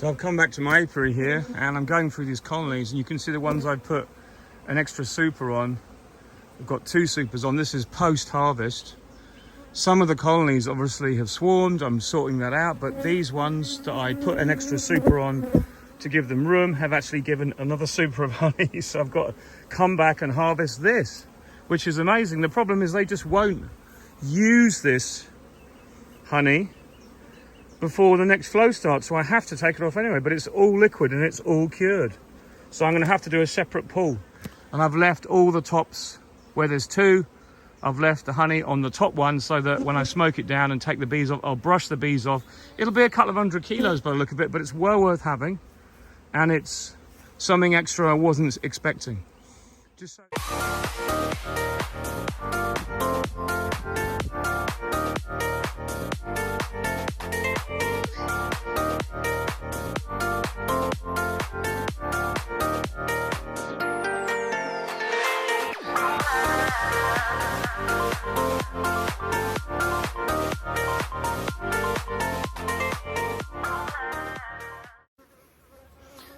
So I've come back to my apiary here and I'm going through these colonies, and you can see the ones I've put an extra super on. I've got 2 supers on. This is post-harvest. Some of the colonies obviously have swarmed. I'm sorting that out, but these ones that I put an extra super on to give them room have actually given another super of honey. So I've got to come back and harvest this, which is amazing. The problem is they just won't use this honey before the next flow starts, so I have to take it off anyway, but it's all liquid and it's all cured. So I'm going to have to do a separate pull, and I've left all the tops where there's 2. I've left the honey on the top one so that when I smoke it down and take the bees off, I'll brush the bees off. It'll be a couple of 100 kilos by the look of it, but it's well worth having, and it's something extra I wasn't expecting. Just so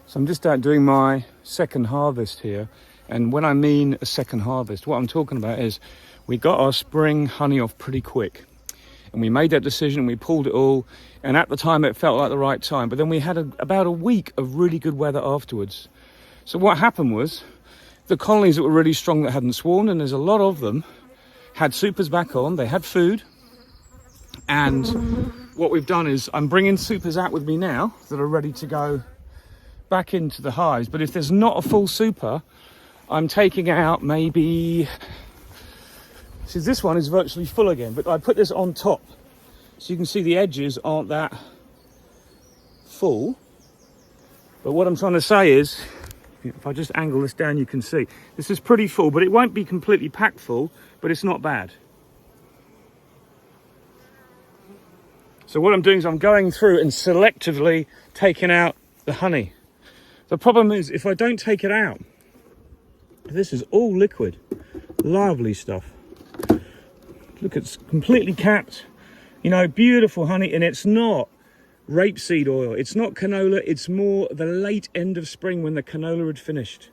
So I'm just out doing my second harvest here, and when I mean a second harvest, what I'm talking about is we got our spring honey off pretty quick, and we made that decision, we pulled it all, and at the time it felt like the right time, but then we had about a week of really good weather afterwards. So what happened was the colonies that were really strong that hadn't swarmed, and there's a lot of them, had supers back on, they had food, and what we've done is I'm bringing supers out with me now that are ready to go back into the hives. But if there's not a full super, I'm taking out maybe, see, this one is virtually full again, but I put this on top so you can see the edges aren't that full. But what I'm trying to say is, if I just angle this down, you can see this is pretty full, but it won't be completely packed full, but it's not bad. So what I'm doing is I'm going through and selectively taking out the honey. The problem is, if I don't take it out, this is all liquid, lovely stuff. Look, it's completely capped, you know, beautiful honey, and it's not rapeseed oil, it's not canola, it's more the late end of spring when the canola had finished.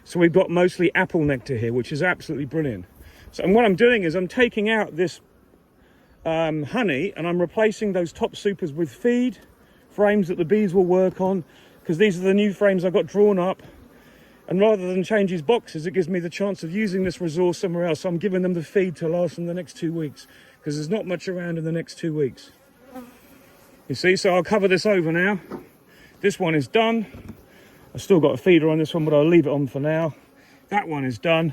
So we've got mostly apple nectar here, which is absolutely brilliant. So, and what I'm doing is I'm taking out this honey, and I'm replacing those top supers with feed frames that the bees will work on, because these are the new frames I got drawn up, and rather than change these boxes, it gives me the chance of using this resource somewhere else. So I'm giving them the feed to last them the next 2 weeks, because there's not much around in the next 2 weeks. You see, so I'll cover this over now. This one is done. I've still got a feeder on this one, but I'll leave it on for now. That one is done.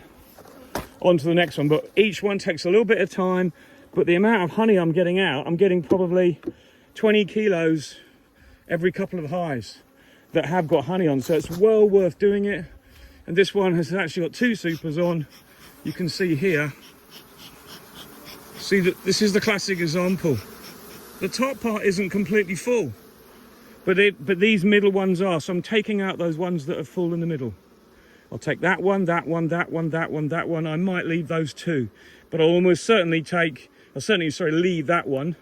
On to the next one, but each one takes a little bit of time, but the amount of honey I'm getting out, I'm getting probably 20 kilos every couple of hives that have got honey on, so it's well worth doing it. And this one has actually got 2 supers on. You can see here, see that this is the classic example. The top part isn't completely full, but these middle ones are, so I'm taking out those ones that are full in the middle. I'll take that one, that one, that one, that one, that one. I might leave those 2, but I'll almost certainly leave that one.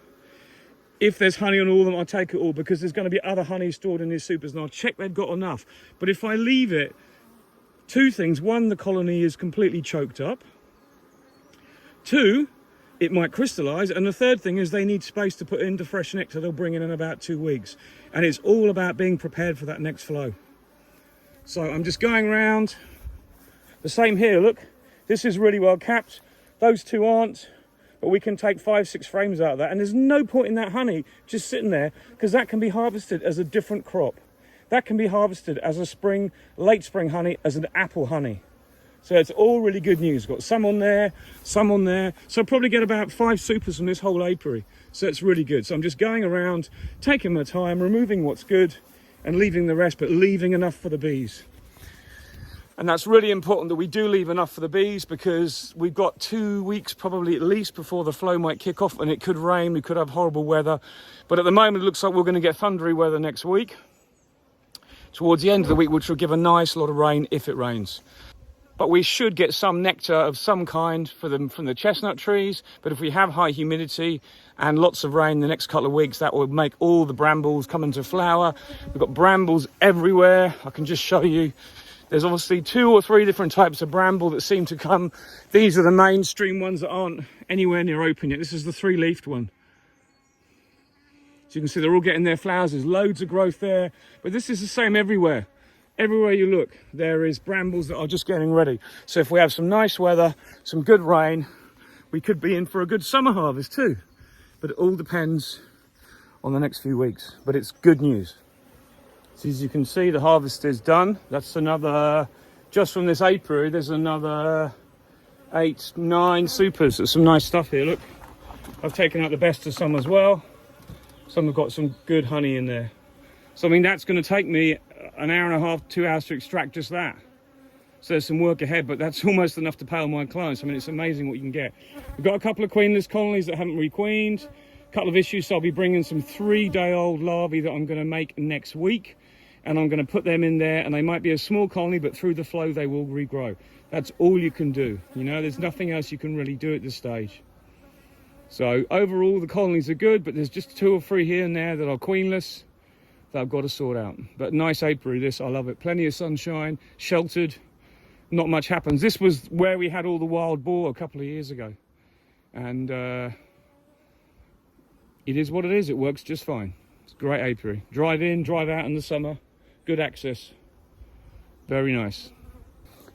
If there's honey on all of them, I'll take it all, because there's going to be other honey stored in these supers, and I'll check they've got enough. But if I leave it, 2 things. 1, the colony is completely choked up. 2, it might crystallize. And the 3rd thing is they need space to put into fresh nectar they'll bring in about 2 weeks. And it's all about being prepared for that next flow. So I'm just going around. The same here, look. This is really well capped. Those 2 aren't. But we can take 5-6 frames out of that, and there's no point in that honey just sitting there, because that can be harvested as a different crop. That can be harvested as a late spring honey, as an apple honey. So it's all really good news. Got some on there, some on there. So I'll probably get about 5 supers from this whole apiary. So it's really good. So I'm just going around, taking my time, removing what's good and leaving the rest, but leaving enough for the bees. And that's really important that we do leave enough for the bees, because we've got 2 weeks probably at least before the flow might kick off, and it could rain, we could have horrible weather. But at the moment, it looks like we're going to get thundery weather next week, towards the end of the week, which will give a nice lot of rain if it rains. but we should get some nectar of some kind for them from the chestnut trees. But if we have high humidity and lots of rain the next couple of weeks, that will make all the brambles come into flower. We've got brambles everywhere. I can just show you. There's obviously 2 or 3 different types of bramble that seem to come. These are the mainstream ones that aren't anywhere near open yet. This is the 3-leafed one. So you can see they're all getting their flowers. There's loads of growth there, but this is the same everywhere. Everywhere you look, there is brambles that are just getting ready. So if we have some nice weather, some good rain, we could be in for a good summer harvest too. But it all depends on the next few weeks. But it's good news. So as you can see, the harvest is done. That's another, just from this apiary, there's another 8, 9 supers. There's some nice stuff here, look. I've taken out the best of some as well. Some have got some good honey in there. So I mean, that's going to take me an hour and a half, 2 hours to extract just that. So there's some work ahead, but that's almost enough to pay all my clients. I mean, it's amazing what you can get. We've got a couple of queenless colonies that haven't requeened. A couple of issues, so I'll be bringing some 3-day-old larvae that I'm going to make next week. And I'm going to put them in there, and they might be a small colony, but through the flow they will regrow. That's all you can do. You know, there's nothing else you can really do at this stage. So overall the colonies are good, but there's just 2 or 3 here and there that are queenless that I've got to sort out. But nice apiary, this, I love it. Plenty of sunshine, sheltered, not much happens. This was where we had all the wild boar a couple of years ago. And it is what it is, it works just fine. It's a great apiary. Drive in, drive out in the summer. Good access, very nice.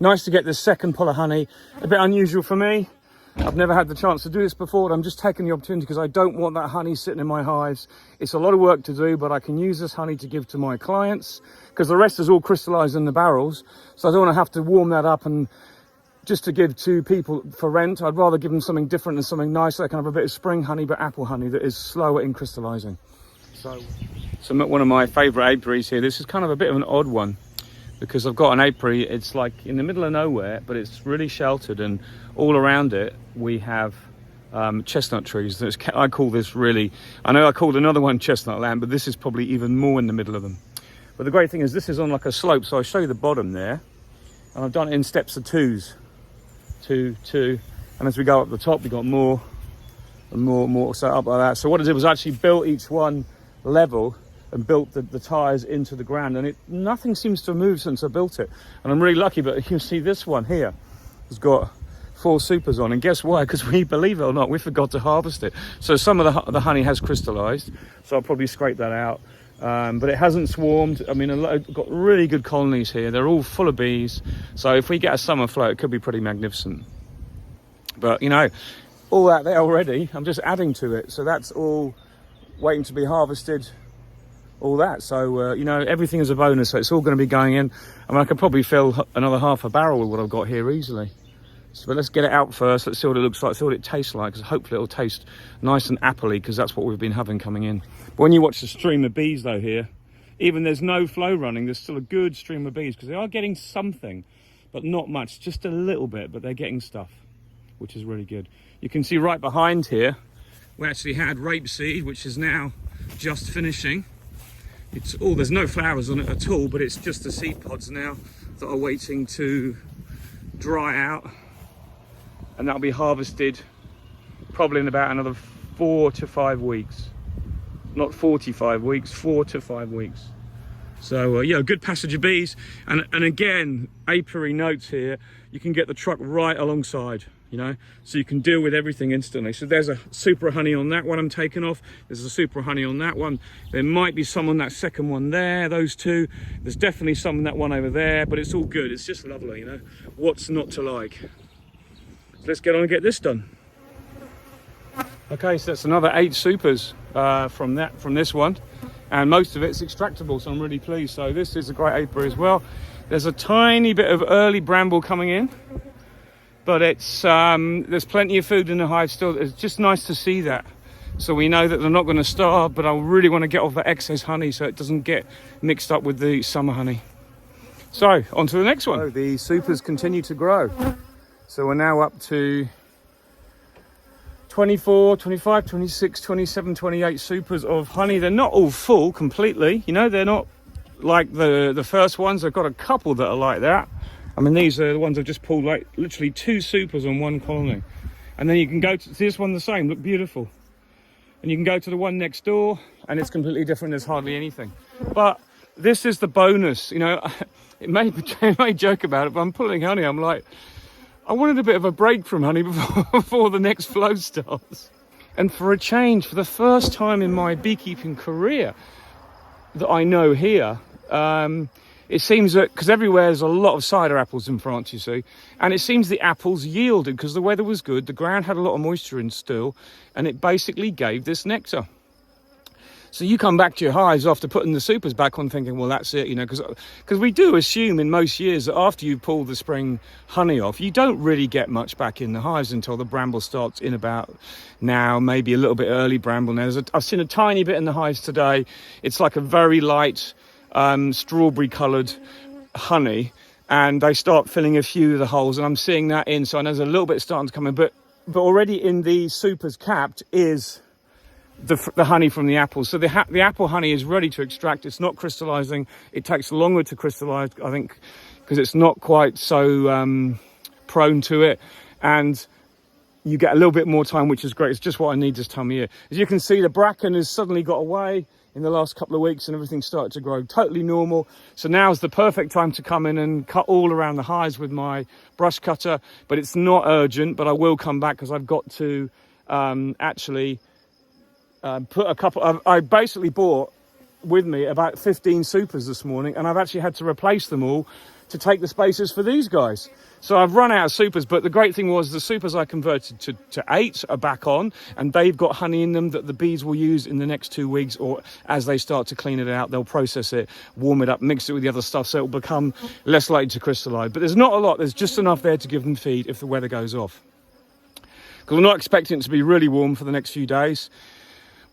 Nice to get this second pull of honey. A bit unusual for me. I've never had the chance to do this before, but I'm just taking the opportunity because I don't want that honey sitting in my hives. It's a lot of work to do, but I can use this honey to give to my clients because the rest is all crystallized in the barrels. So I don't want to have to warm that up and just to give to people for rent. I'd rather give them something different and something nice. So I can have a bit of spring honey, but apple honey that is slower in crystallizing. So I'm at one of my favorite apiaries here. This is kind of a bit of an odd one because I've got an apiary. It's like in the middle of nowhere, but it's really sheltered, and all around it we have chestnut trees. I call this really, I know I called another one chestnut land, but this is probably even more in the middle of them. But the great thing is this is on like a slope, so I'll show you the bottom there, and I've done it in steps of 2s, 2, 2, and as we go up the top we got more and more, so up like that. So what I did was actually built each one level and built the tires into the ground, and nothing seems to have moved since I built it. And I'm really lucky, but you see this one here has got 4 supers on, and guess why? Because we, believe it or not, we forgot to harvest it. So some of the honey has crystallized, so I'll probably scrape that out. But it hasn't swarmed. I mean, I've got really good colonies here. They're all full of bees. So if we get a summer flow, it could be pretty magnificent. But you know, all that there already, I'm just adding to it. So that's all waiting to be harvested, all that. So you know, everything is a bonus, so it's all going to be going in. I mean, I could probably fill another half a barrel with what I've got here easily. So, but let's get it out first. Let's see what it looks like, see what it tastes like, because hopefully it'll taste nice and appley, because that's what we've been having coming in. But when you watch the stream of bees though here, even there's no flow running, there's still a good stream of bees, because they are getting something, but not much, just a little bit, but they're getting stuff, which is really good. You can see right behind here, we actually had rapeseed, which is now just finishing. It's all, there's no flowers on it at all, but it's just the seed pods now that are waiting to dry out, and that'll be harvested probably in about another 4 to 5 weeks. Not 45 weeks, 4 to 5 weeks. So yeah, good passage of bees, and again, apiary notes here, you can get the truck right alongside, you know, so you can deal with everything instantly. So there's a super honey on that one I'm taking off, there's a super honey on that one, there might be some on that second one there, those two, there's definitely some on that one over there, but it's all good, it's just lovely, you know, what's not to like. So let's get on and get this done. Okay, so that's another 8 supers from this one, and most of it's extractable, so I'm really pleased. So this is a great apiary as well. There's a tiny bit of early bramble coming in, but it's there's plenty of food in the hive still. It's just nice to see that, so we know that they're not going to starve, but I really want to get off the excess honey so it doesn't get mixed up with the summer honey. So on to the next one. So the supers continue to grow, so we're now up to 24, 25, 26, 27, 28 supers of honey. They're not all full completely, you know, they're not like the first ones. I've got a couple that are like that, I mean, these are the ones I've just pulled, like literally 2 supers on one colony. And then you can go to this one the same, look beautiful. And you can go to the one next door and it's completely different, there's hardly anything. But this is the bonus, you know, it may joke about it, but I'm pulling honey, I'm like, I wanted a bit of a break from honey before the next flow starts. And for a change, for the first time in my beekeeping career that I know here, it seems that, because everywhere there's a lot of cider apples in France, you see, and it seems the apples yielded because the weather was good, the ground had a lot of moisture in still, and it basically gave this nectar. So you come back to your hives after putting the supers back on thinking, well, that's it, you know, because we do assume in most years that after you pull the spring honey off, you don't really get much back in the hives until the bramble starts in about now, maybe a little bit early bramble. Now, I've seen a tiny bit in the hives today. It's like a very light strawberry coloured honey, and they start filling a few of the holes, and I'm seeing that in. So I know there's a little bit starting to come in, but already in the supers capped is the honey from the apples. So the apple honey is ready to extract. It's not crystallizing. It takes longer to crystallize, I think, because it's not quite so prone to it, and you get a little bit more time, which is great. It's just what I need this time of year. As you can see, the bracken has suddenly got away in the last couple of weeks and everything started to grow totally normal. So now's the perfect time to come in and cut all around the hives with my brush cutter, but it's not urgent, but I will come back because I've got to actually put a couple. I basically bought with me about 15 supers this morning, and I've actually had to replace them all to take the spaces for these guys. So I've run out of supers, but the great thing was the supers I converted to 8 are back on, and they've got honey in them that the bees will use in the next 2 weeks, or as they start to clean it out, they'll process it, warm it up, mix it with the other stuff, so it'll become less likely to crystallize. But there's not a lot, there's just enough there to give them feed if the weather goes off. Because we're not expecting it to be really warm for the next few days.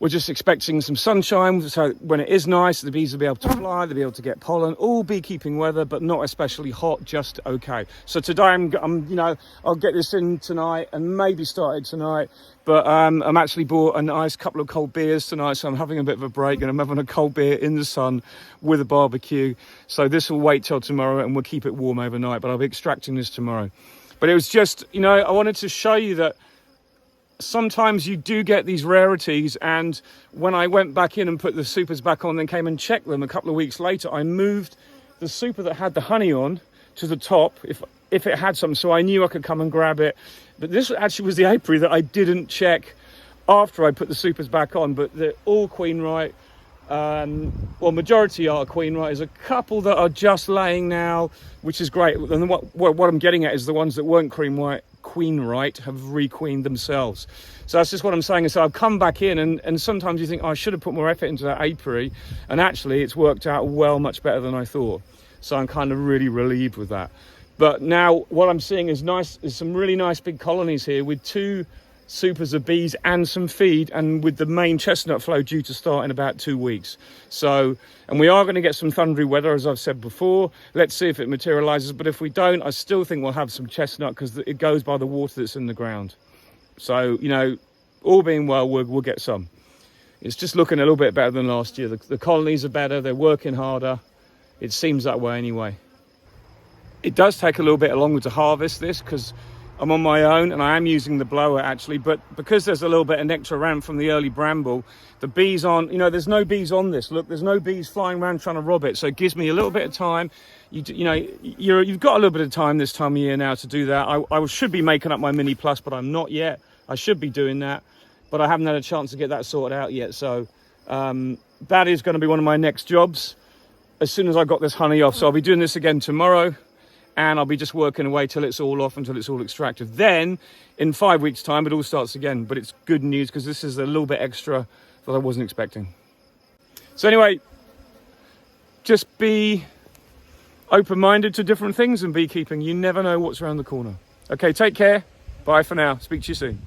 We're just expecting some sunshine, so when it is nice, the bees will be able to fly, they'll be able to get pollen, all beekeeping weather, but not especially hot, just okay. So today I'm you know, I'll get this in tonight and maybe start it tonight, but I'm actually bought a nice couple of cold beers tonight, so I'm having a bit of a break and I'm having a cold beer in the sun with a barbecue. So this will wait till tomorrow and we'll keep it warm overnight, but I'll be extracting this tomorrow. But it was just, you know, I wanted to show you that sometimes you do get these rarities, and when I went back in and put the supers back on, then came and checked them a couple of weeks later, I moved the super that had the honey on to the top if it had some, so I knew I could come and grab it. But this actually was the apiary that I didn't check after I put the supers back on, but they're all queen right. Well, majority are queen right. There's a couple that are just laying now, which is great, and what I'm getting at is the ones that weren't queen right have requeened themselves. So that's just what I'm saying. So I've come back in, and sometimes you think, oh, I should have put more effort into that apiary, and actually it's worked out well, much better than I thought. So I'm kind of really relieved with that. But now what I'm seeing is some really nice big colonies here with 2 supers of bees and some feed, and with the main chestnut flow due to start in about 2 weeks. So, and we are going to get some thundery weather, as I've said before. Let's see if it materializes, but if we don't, I still think we'll have some chestnut because it goes by the water that's in the ground. So, you know, all being well, we'll get some. It's just looking a little bit better than last year. The colonies are better, they're working harder. It seems that way anyway. It does take a little bit longer to harvest this because I'm on my own and I am using the blower actually, but because there's a little bit of nectar around from the early bramble, the bees aren't, you know, there's no bees on this. Look, there's no bees flying around trying to rob it. So it gives me a little bit of time. You know, you've got a little bit of time this time of year now to do that. I should be making up my mini plus, but I'm not yet. I should be doing that, but I haven't had a chance to get that sorted out yet. So that is going to be one of my next jobs as soon as I got this honey off. So I'll be doing this again tomorrow. And I'll be just working away till it's all off, until it's all extracted. Then, in 5 weeks' time, it all starts again. But it's good news because this is a little bit extra that I wasn't expecting. So anyway, just be open-minded to different things in beekeeping. You never know what's around the corner. Okay, take care. Bye for now. Speak to you soon.